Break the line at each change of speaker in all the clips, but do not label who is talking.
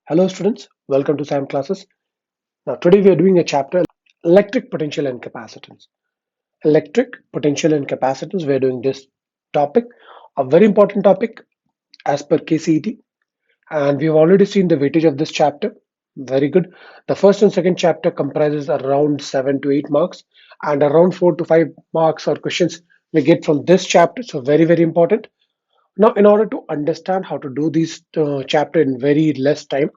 Hello students, welcome to SAM classes. Now today we are doing a chapter electric potential and capacitance. Electric potential and capacitance, we are doing this topic, a very important topic as per KCET, and we have already seen the weightage of this chapter. Very good. The first and second chapter comprises around 7 to 8 marks and around 4 to 5 marks or questions we get from this chapter, so very important. Now in order to understand how to do this chapter in very less time,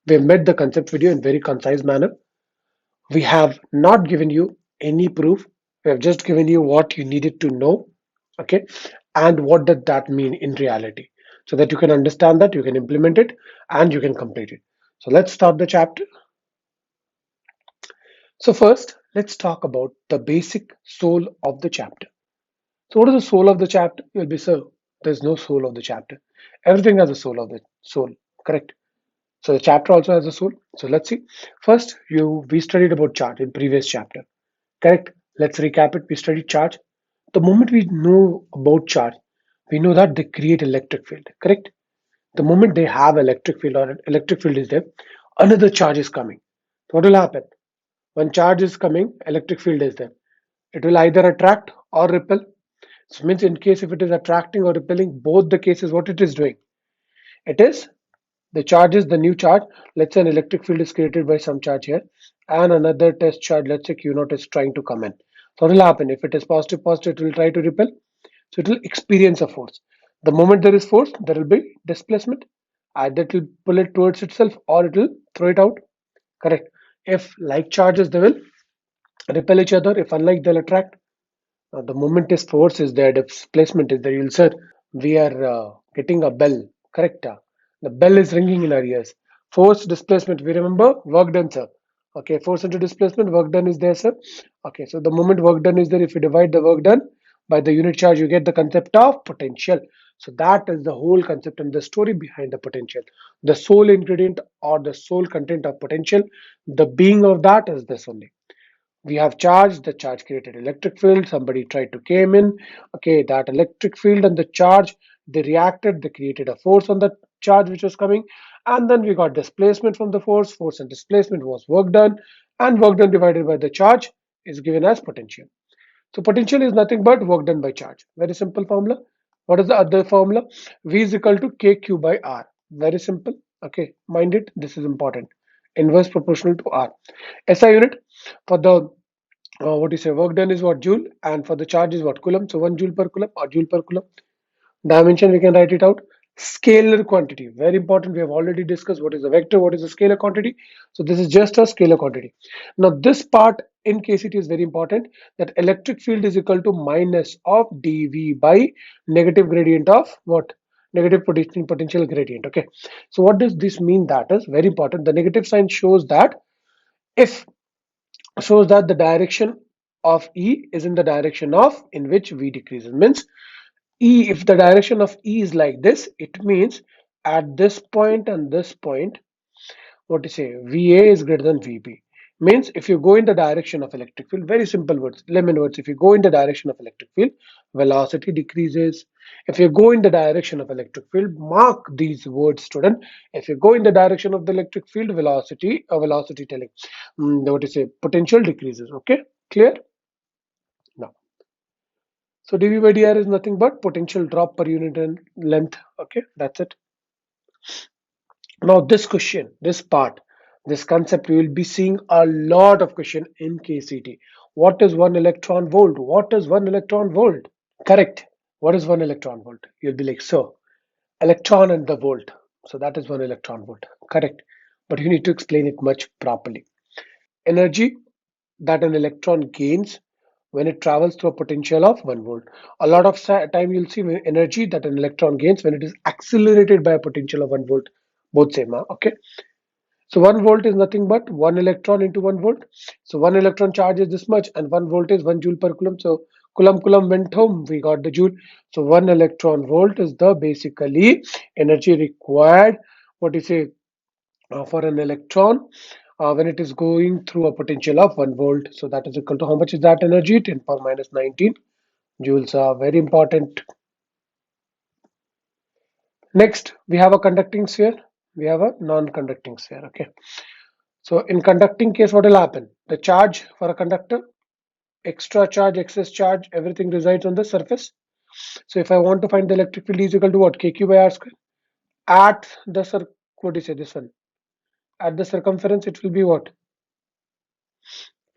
we have made the concept video in very concise manner. We have not given you any proof. We have just given you what you needed to know, okay, and what does that mean in reality, so that you can understand that, you can implement it, and you can complete it. So let's start the chapter. So first, let's talk about the basic soul of the chapter. So what is the soul of the chapter? You'll be, sir, there's no soul of the chapter. Everything has a soul of the soul, correct? So the chapter also has a soul. So let's see. First, we studied about charge in previous chapter. Correct. Let's recap it. We studied charge. The moment we know about charge, we know that they create electric field. Correct. The moment they have electric field or an electric field is there, another charge is coming. What will happen? When charge is coming, electric field is there. It will either attract or repel. So means in case if it is attracting or repelling, both the cases, what it is doing? It is the charge is the new charge. Let's say an electric field is created by some charge here, and another test charge, let's say Q0, is trying to come in. So what will happen? If it is positive, it will try to repel. So it will experience a force. The moment there is force, there will be displacement. Either it will pull it towards itself or it will throw it out. Correct. If like charges, they will repel each other. If unlike, they'll attract. The moment is force is there, displacement is there. You'll say we are getting a bell. Correct. The bell is ringing in our ears. Force displacement. We remember work done, sir. Okay, force into displacement, work done is there, sir. Okay, so the moment work done is there, if you divide the work done by the unit charge, you get the concept of potential. So that is the whole concept and the story behind the potential. The sole ingredient or the sole content of potential, the being of that is this only. We have charge, the charge created electric field, somebody tried to came in, okay, that electric field and the charge, they reacted, they created a force on the charge which was coming, and then we got displacement from the force and displacement was work done, and work done divided by the charge is given as potential. So potential is nothing but work done by charge. Very simple formula. What is the other formula? V is equal to kq by r. Very simple. Okay, mind it, this is important. Inverse proportional to r. SI unit for the what you say, work done is what, joule, and for the charge is what, coulomb. So 1 joule per coulomb or joule per coulomb. Dimension, we can write it out. Scalar quantity, very important. We have already discussed what is a vector, what is a scalar quantity. So this is just a scalar quantity. Now this part in KCT is very important, that electric field is equal to minus of dV by negative gradient of what, negative potential gradient. Okay, so what does this mean? That is very important. The negative sign shows that if shows that the direction of E is in the direction of in which V decreases. Means E, if the direction of E is like this, it means at this point and this point, what to say, VA is greater than VB. Means if you go in the direction of electric field, very simple words, lemon words, if you go in the direction of electric field, velocity decreases. If you go in the direction of electric field, mark these words, student. If you go in the direction of the electric field, velocity telling, what to say, potential decreases. Okay, clear? Now, so dV by dr is nothing but potential drop per unit in length. Okay, that's it. Now this question, this part, this concept, we will be seeing a lot of question in KCT. What is 1 electron volt? What is 1 electron volt? Correct. What is 1 electron volt? You'll be like, so electron and the volt. So that is 1 electron volt. Correct. But you need to explain it much properly. Energy that an electron gains when it travels through a potential of 1 volt. A lot of time you'll see energy that an electron gains when it is accelerated by a potential of 1 volt. Both same, huh? Okay. So 1 volt is nothing but 1 electron into 1 volt. So 1 electron charge is this much and 1 volt is 1 joule per coulomb. So coulomb went home, we got the joule. So 1 electron volt is the basically energy required, what you say, for an electron when it is going through a potential of 1 volt. So that is equal to, how much is that energy? 10 power minus 19 joules. Are very important. Next, we have a conducting sphere. we have a non-conducting sphere. Okay, so in conducting case, what will happen? The charge for a conductor, extra charge, excess charge, everything resides on the surface. So if I want to find the electric field is equal to what? KQ by R square. At the what do you say this one? At the circumference, it will be what?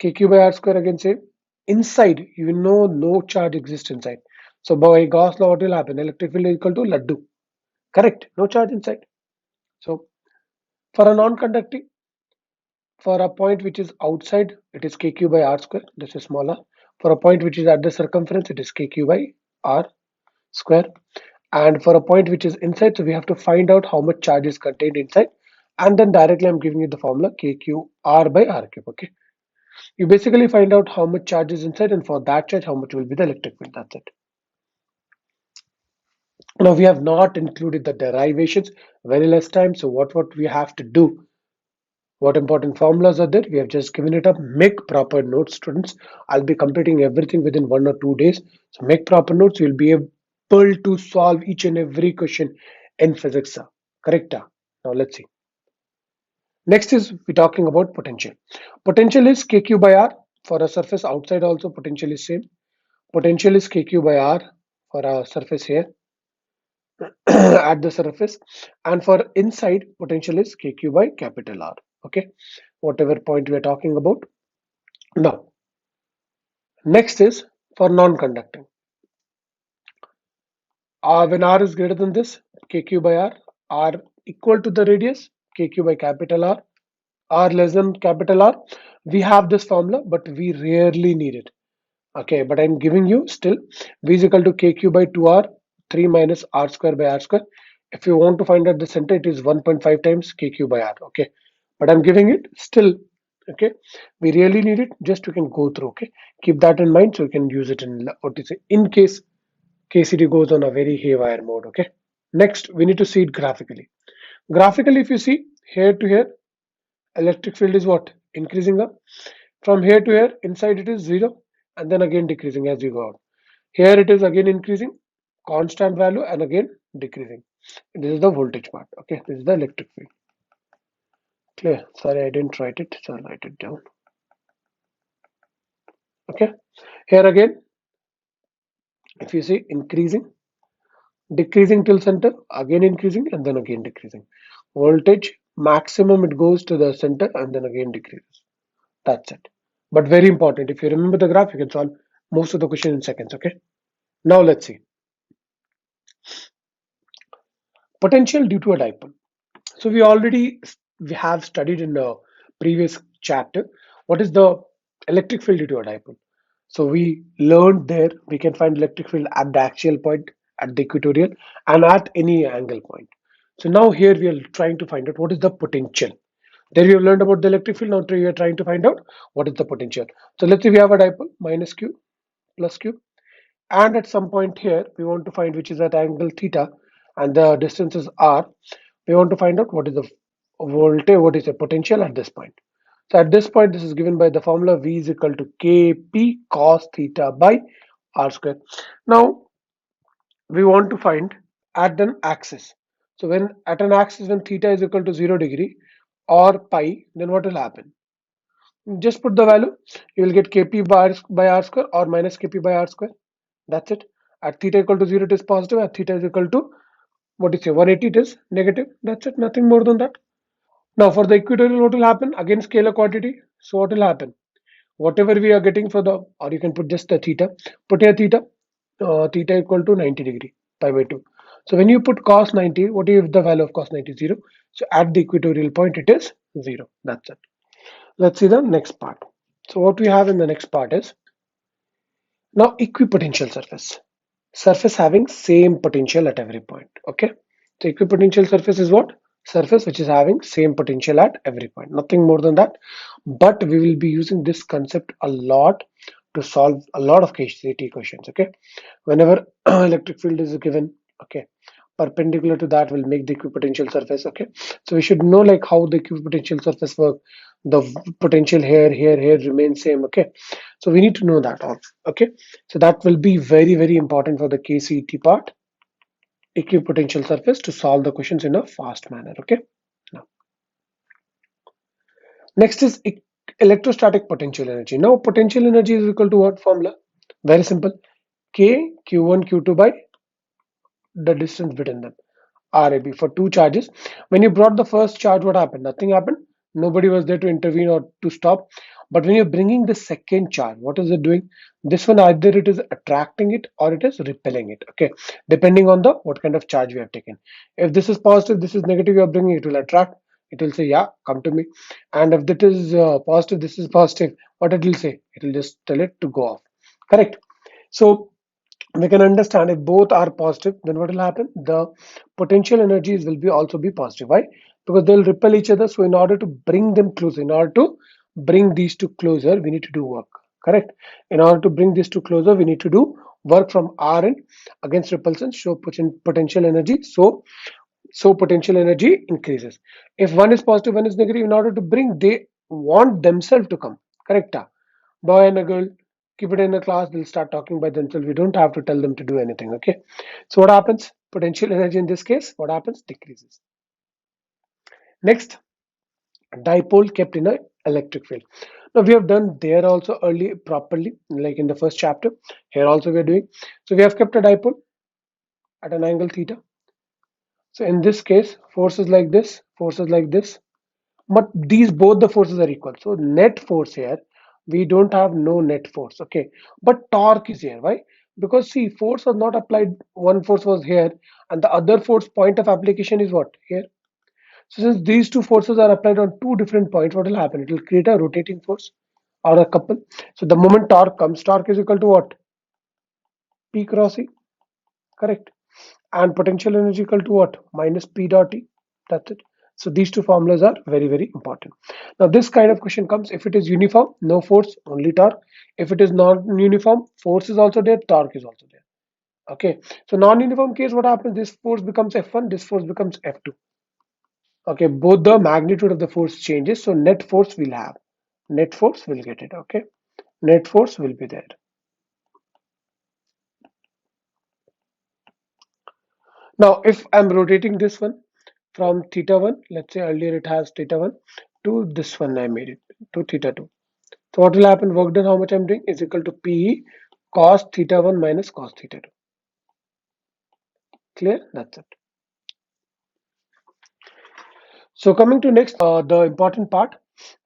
KQ by R square again same. Inside, you know no charge exists inside. So by Gauss law, what will happen? Electric field is equal to Laddu. Correct. No charge inside. So for a non-conducting, for a point which is outside, it is KQ by R square. This is smaller. For a point which is at the circumference, it is KQ by R square. And for a point which is inside, so we have to find out how much charge is contained inside. And then directly I'm giving you the formula KQR by R cube. Okay. You basically find out how much charge is inside, and for that charge, how much will be the electric field. That's it. Now we have not included the derivations, very less time. So what we have to do? What important formulas are there? We have just given it up. Make proper notes, students. I'll be completing everything within 1 or 2 days. So make proper notes. You'll be able to solve each and every question in physics. Correct? Now let's see. Next is we're talking about potential. Potential is KQ by R. For a surface outside also potential is same. Potential is KQ by R for a surface here at the surface, and for inside potential is KQ by capital R. Okay, whatever point we are talking about. Now next is for non-conducting. When R is greater than this, KQ by R equal to the radius, KQ by capital R less than capital R. We have this formula, but we rarely need it. Okay, but I'm giving you still V is equal to KQ by 2R, 3 minus R square by R square. If you want to find out the center, it is 1.5 times KQ by R. Okay, but I'm giving it still. Okay, we really need it, just you can go through. Okay, keep that in mind so you can use it in what you say in case KCT goes on a very haywire mode. Okay, next we need to see it graphically. Graphically, if you see here to here, electric field is what? Increasing up. From here to here, inside it is 0 and then again decreasing as you go out. Here it is again increasing, constant value, and again decreasing. This is the voltage part. Okay, this is the electric field. Clear? Sorry, I didn't write it, so I'll write it down. Okay, here again, if you see increasing, decreasing till center, again increasing, and then again decreasing. Voltage maximum it goes to the center and then again decreases. That's it. But very important, if you remember the graph, you can solve most of the question in seconds. Okay. Now let's see. Potential due to a dipole. So we have studied in the previous chapter what is the electric field due to a dipole. So we learned there we can find electric field at the axial point, at the equatorial, and at any angle point. So now here we are trying to find out what is the potential. There we have learned about the electric field. Now we are trying to find out what is the potential. So let's say we have a dipole minus q plus q, and at some point here we want to find which is at angle theta, and the distance is r. We want to find out what is the voltage, what is the potential at this point. So at this point, this is given by the formula V is equal to Kp cos theta by r square. Now we want to find at an axis. So when at an axis, when theta is equal to 0 degree or pi, then what will happen? Just put the value. You will get Kp by r square or minus Kp by r square. That's it. At theta equal to 0, it is positive. At theta is equal to what is it? 180, it is negative. That's it. Nothing more than that. Now for the equatorial, what will happen? Again, scalar quantity. So what will happen? Whatever we are getting for the, or you can put just the theta. Put here theta. Theta equal to 90 degree pi by 2. So when you put cos 90, what is the value of cos 90? 0. So at the equatorial point, it is 0. That's it. Let's see the next part. So what we have in the next part is now equipotential surface. Surface having same potential at every point. Okay. So equipotential surface is what? Surface which is having same potential at every point. Nothing more than that. But we will be using this concept a lot to solve a lot of KCT questions. Okay. Whenever electric field is given, okay, perpendicular to that will make the equipotential surface. Okay, so we should know like how the equipotential surface work. The potential here remains same. Okay, so we need to know that all. Okay, so that will be very important for the KCT part, equipotential surface, to solve the questions in a fast manner. Okay, Next is electrostatic potential energy. Now potential energy is equal to what formula? Very simple. K Q1 Q2 by the distance between them. RAB for two charges. When you brought the first charge, what happened? Nothing happened. Nobody was there to intervene or to stop. But when you're bringing the second charge, what is it doing? This one either it is attracting it or it is repelling it. Okay, depending on the what kind of charge we have taken. If this is positive, this is negative, you are bringing it will attract. It will say, yeah, come to me. And if that is positive, this is positive. What it will say? It will just tell it to go off. Correct. So we can understand if both are positive, then what will happen? The potential energies will be also be positive. Why? Because they'll repel each other. So in order to bring them closer, in order to bring these two closer, we need to do work. Correct. In order to bring these two closer, we need to do work from our end against repulsion. Show potential energy. So potential energy increases. If one is positive, one is negative. In order to bring, they want themselves to come. Correct? Boy and a girl, keep it in a class, they'll start talking by themselves. We don't have to tell them to do anything. Okay, so what happens? Potential energy in this case, what happens? Decreases. Next, dipole kept in a electric field. Now we have done there also early properly, like in the first chapter. Here also we are doing. So we have kept a dipole at an angle theta. So in this case, forces like this, forces like this, but these both the forces are equal. So net force here, we don't have no net force. Okay, but torque is here. Why? Because see, force was not applied, one force was here and the other force point of application is what? Here. So since these two forces are applied on two different points, what will happen? It will create a rotating force or a couple. So the moment torque comes, torque is equal to what? P cross E. Correct. And potential energy equal to what? Minus P dot E. That's it. So these two formulas are very, very important. Now this kind of question comes if it is uniform, no force, only torque. If it is non-uniform, force is also there, torque is also there. Okay. So non-uniform case, what happens? This force becomes F1, this force becomes F2. Okay. Both the magnitude of the force changes. So net force will have. Net force will get it. Okay. Net force will be there. Now, if I'm rotating this one from theta 1, let's say earlier it has theta 1 to this one, I made it to theta 2. So what will happen? Work done, how much I'm doing is equal to P cos theta 1 minus cos theta 2. Clear? That's it. So coming to next, the important part,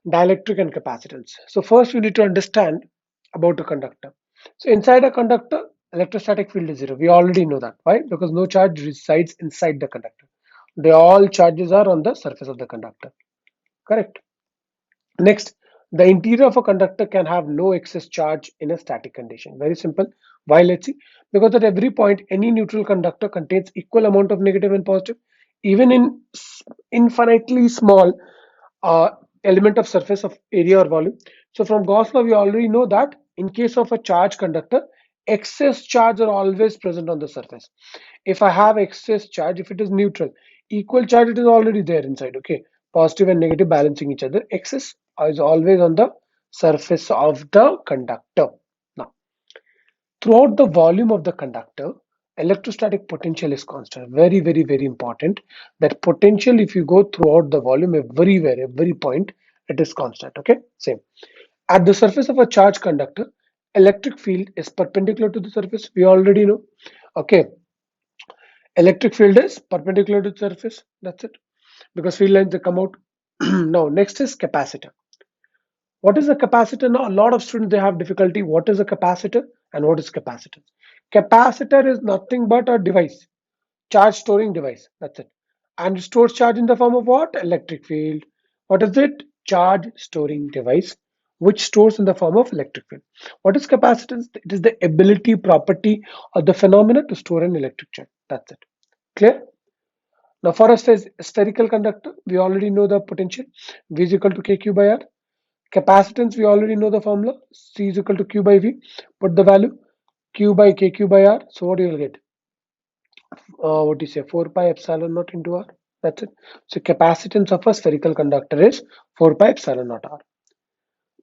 dielectric and capacitance. So first we need to understand about a conductor. So inside a conductor, electrostatic field is zero. We already know that. Why? Because no charge resides inside the conductor. They all charges are on the surface of the conductor. Correct. Next, the interior of a conductor can have no excess charge in a static condition. Very simple. Why? Let's see. Because at every point, any neutral conductor contains equal amount of negative and positive, even in infinitely small uh, element of surface of area or volume. So from Gauss law, we already know that in case of a charged conductor, excess charge are always present on the surface. If I have excess charge, if it is neutral, equal charge, it is already there inside. Okay, positive and negative balancing each other. Excess is always on the surface of the conductor. Now, throughout the volume of the conductor, electrostatic potential is constant. Very, very, very important. That potential, if you go throughout the volume, everywhere, every point, it is constant. Okay, same. At the surface of a charged conductor, electric field is perpendicular to the surface. We already know. Okay, electric field is perpendicular to the surface. That's it. Because field lines they come out. Now, next is capacitor. What is a capacitor? Now, a lot of students they have difficulty. What is a capacitor and what is capacitance? Capacitor is nothing but a device, charge storing device. That's it. And it stores charge in the form of what? Electric field. What is it? Charge storing device, which stores in the form of electric field. What is capacitance? It is the ability, property, or the phenomena to store an electric charge. That's it. Clear? Now, for a spherical conductor, we already know the potential. V is equal to KQ by R. Capacitance, we already know the formula. C is equal to Q by V. Put the value Q by KQ by R. So what you will get? What do you say? 4 pi epsilon naught into R. That's it. So capacitance of a spherical conductor is 4 pi epsilon naught R.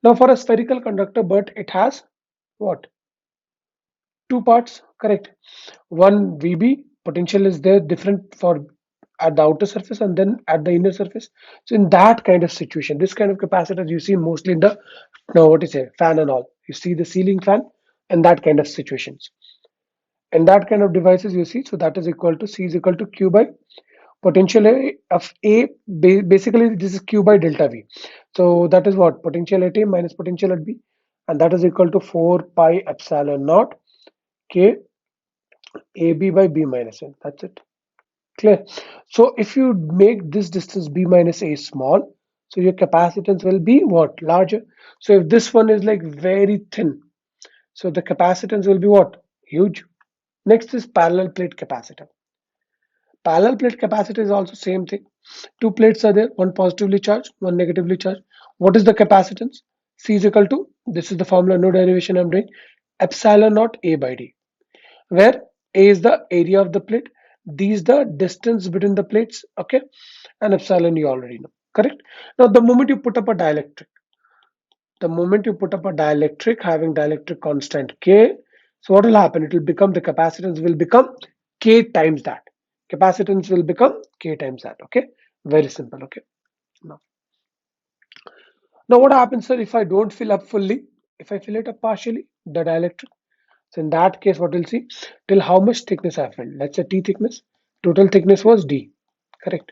Now for a spherical conductor, but it has what? Two parts, correct? One VB, potential is there different for at the outer surface and then at the inner surface. So in that kind of situation, this kind of capacitors you see mostly in the, no, what is it, fan and all. You see the ceiling fan and that kind of situations. And that kind of devices you see, so that is equal to C is equal to Q by potential of A, basically this is Q by delta V. So that is what, potential at A minus potential at B, and that is equal to 4 pi epsilon naught K AB by B minus N. That's it. Clear? So if you make this distance B minus A small, so your capacitance will be what? Larger. So if this one is like very thin, so the capacitance will be what? Huge. Next is parallel plate capacitor. Parallel plate capacitor is also same thing. Two plates are there, one positively charged, one negatively charged. What is the capacitance? C is equal to, this is the formula, no derivation I'm doing, epsilon naught A by D, where A is the area of the plate, D is the distance between the plates, okay, and epsilon you already know, correct? Now the moment you put up a dielectric, having dielectric constant K, so what will happen? It will become, the capacitance will become K times that. Capacitance will become K times that, okay? Very simple, okay? Now, now what happens, sir, if I don't fill up fully? If I fill it up partially, the dielectric, so in that case, what we'll see, till how much thickness I filled. Let's say T thickness, total thickness was D, correct?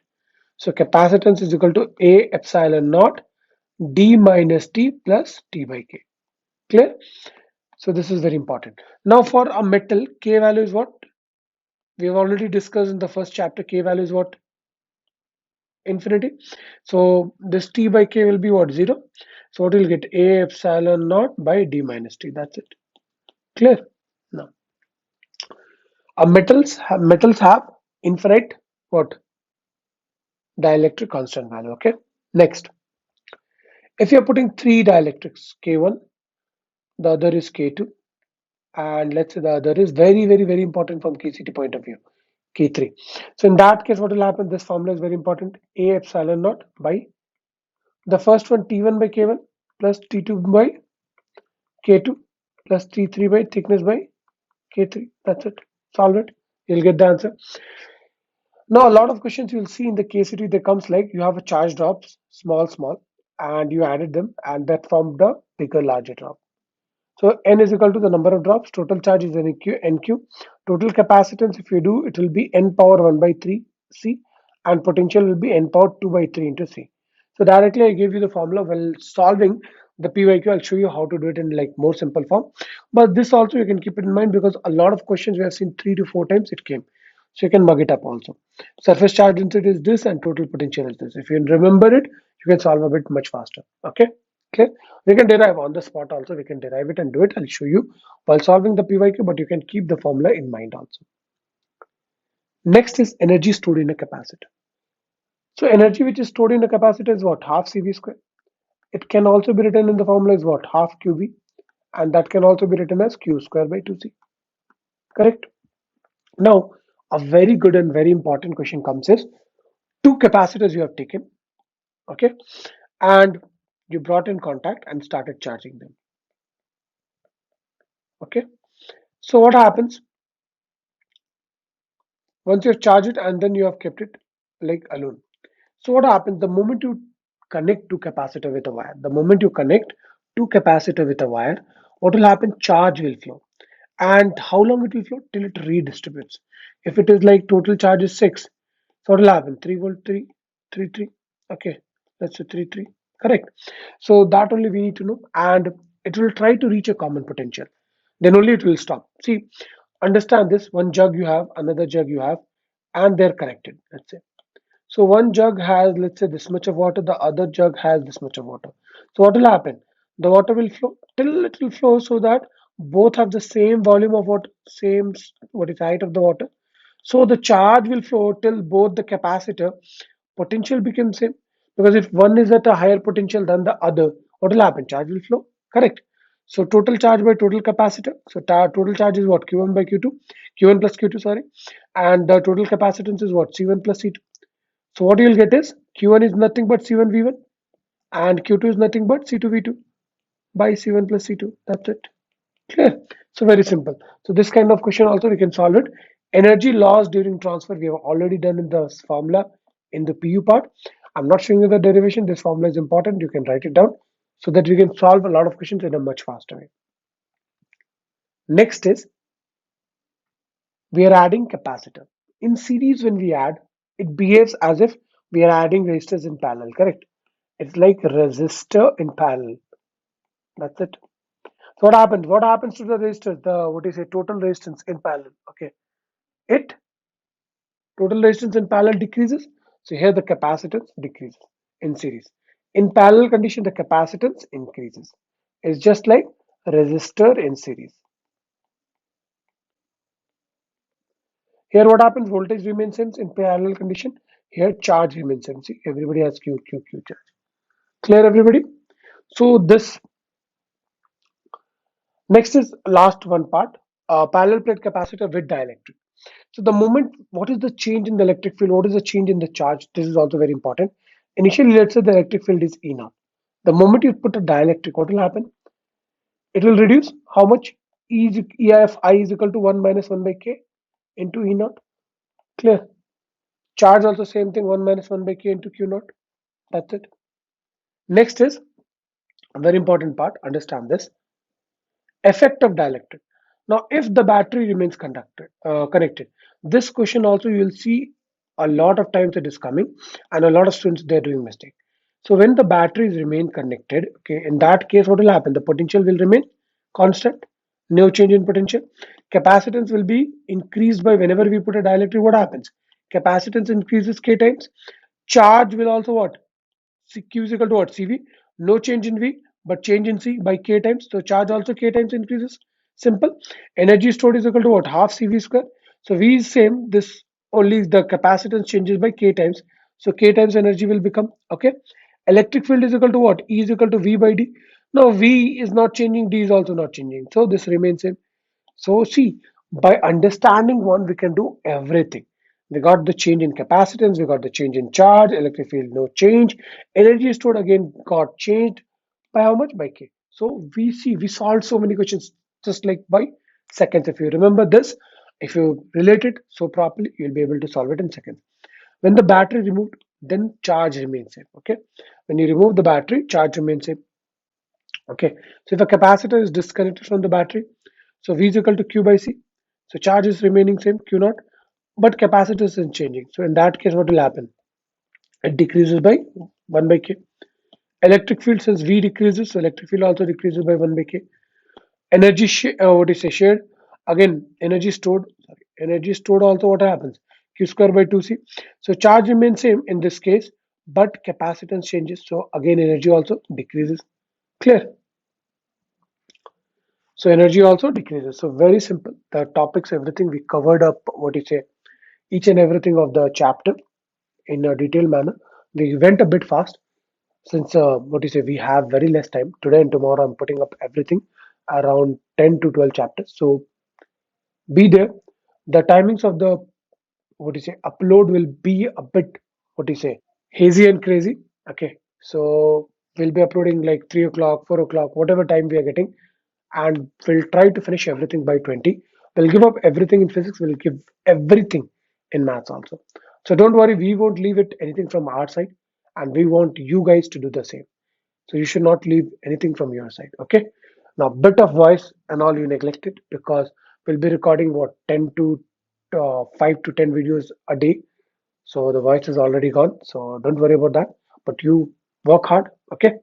So capacitance is equal to A epsilon naught D minus T plus T by K. Clear? So this is very important. Now for a metal, K value is what? We have already discussed in the first chapter. K value is what? Infinity. So this T by K will be what? 0. So what will get? A epsilon naught by D minus T. That's it. Clear? Now, metals have infinite what? Dielectric constant value. Okay. Next, if you're putting three dielectrics, K1, the other is K2, and let's say the other is very important from KCT point of view, K3. So in that case, what will happen? This formula is very important. A epsilon naught by the first one, T1 by K1 plus T2 by K2 plus T3 by thickness by K3. That's it. Solve it. You'll get the answer. Now, a lot of questions you'll see in the KCT, they comes like you have a charge drops, small, and you added them, and that formed a bigger, larger drop. So N is equal to the number of drops, total charge is NQ, total capacitance, if you do, it will be N power 1 by 3 C, and potential will be N power 2 by 3 into C. So directly I gave you the formula. While solving the PYQ, I'll show you how to do it in like more simple form. But this also you can keep it in mind, because a lot of questions we have seen 3 to 4 times it came. So you can mug it up also. Surface charge density is this and total potential is this. If you remember it, you can solve a bit much faster. Okay. Okay, we can derive on the spot also. We can derive it and do it. I'll show you while solving the PYQ, but you can keep the formula in mind also. Next is energy stored in a capacitor. So energy which is stored in a capacitor is what? Half CV square. It can also be written in the formula as what? Half QB, and that can also be written as Q square by 2C. Correct? Now, a very good and very important question comes is, two capacitors you have taken, okay, and you brought in contact and started charging them. Okay, so what happens? Once you have charged it and then you have kept it like alone. So what happens the moment you connect to capacitor with a wire? The moment you connect to capacitor with a wire, what will happen? Charge will flow. And how long it will flow? Till it redistributes. If it is like total charge is 6, so what will happen? 3 volt, 3, 3, 3. Okay, let's say 3, 3. Correct. So that only we need to know. And it will try to reach a common potential. Then only it will stop. See, understand this, one jug you have, another jug you have, and they're connected, let's say. So one jug has, let's say, this much of water, the other jug has this much of water. So what will happen? The water will flow till it will flow, so that both have the same volume of water, same what is height of the water. So the charge will flow till both the capacitor potential becomes same. Because if one is at a higher potential than the other, what will happen? Charge will flow. Correct. So total charge by total capacitor. So total charge is what? Q1 by Q2, Q1 plus Q2, sorry. And the total capacitance is what? C1 plus C2. So what you'll get is Q1 is nothing but C1 V1 and Q2 is nothing but C2 V2 by C1 plus C2. That's it. Clear? So very simple. So this kind of question also we can solve it Energy loss during transfer, we have already done in the formula in the PU part. I'm not showing you the derivation. This formula is important. You can write it down so that you can solve a lot of questions in a much faster way. Next is we are adding capacitor. In series, when we add, it behaves as if we are adding resistors in parallel, correct? It's like resistor in parallel. That's it. So what happens? What happens to the resistors? The what is a total resistance in parallel? Okay, it total resistance in parallel decreases. So here the capacitance decreases in series. In parallel condition, the capacitance increases. It's just like resistor in series. Here what happens? Voltage remains same in parallel condition. Here charge remains same. See, everybody has Q charge. Clear, everybody? So this next is last one part. Parallel plate capacitor with dielectric. So the moment, what is the change in the electric field? What is the change in the charge? This is also very important. Initially, let's say the electric field is E naught. The moment you put a dielectric, what will happen? It will reduce how much? EIF I is equal to 1 minus 1 by K into E naught. Clear. Charge also same thing, 1 minus 1 by K into Q naught. That's it. Next is a very important part. Understand this. Effect of dielectric. Now, if the battery remains connected, this question also you will see a lot of times it is coming, and a lot of students they're doing mistake. So when the batteries remain connected, okay, in that case, what will happen? The potential will remain constant, no change in potential. Capacitance will be increased by whenever we put a dielectric. What happens? Capacitance increases k times. Charge will also what? Q is equal to what? CV. No change in V, but change in C by K times. So charge also K times increases. Simple. Energy stored is equal to what? Half CV square. So V is same. This only the capacitance changes by K times. So K times energy will become, okay. Electric field is equal to what? E is equal to V by D. Now V is not changing, D is also not changing. So this remains same. So see, by understanding one, we can do everything. We got the change in capacitance, we got the change in charge, electric field, no change. Energy stored again got changed by how much? By K. So we solved so many questions just like by seconds. If you remember this, if you relate it so properly, you'll be able to solve it in seconds. When the battery removed, then charge remains same. Okay. When you remove the battery, charge remains same. Okay. So if a capacitor is disconnected from the battery, so V is equal to Q by C. So charge is remaining same, Q naught, but capacitance is changing. So in that case, what will happen? It decreases by 1 by K. Electric field, since V decreases, so electric field also decreases by 1 by K. Energy, what is shared? Again, energy stored also what happens? Q square by 2C. So charge remains same in this case, but capacitance changes. So again, energy also decreases. Clear? So energy also decreases. So very simple. The topics, everything we covered up, what you say, each and everything of the chapter in a detailed manner. We went a bit fast since what you say we have very less time today and tomorrow. I'm putting up everything around 10 to 12 chapters. So be there. The timings of the what you say upload will be a bit what you say hazy and crazy. Okay, so we'll be uploading like 3 o'clock, 4 o'clock, whatever time we are getting, and we'll try to finish everything by 20. We'll give up everything in physics, we'll give everything in maths also. So don't worry, we won't leave it anything from our side, and we want you guys to do the same. So you should not leave anything from your side. Okay. Now, bit of voice and all you neglected because we'll be recording what 10 to 5 to 10 videos a day. So the voice is already gone. So don't worry about that. But you work hard. Okay.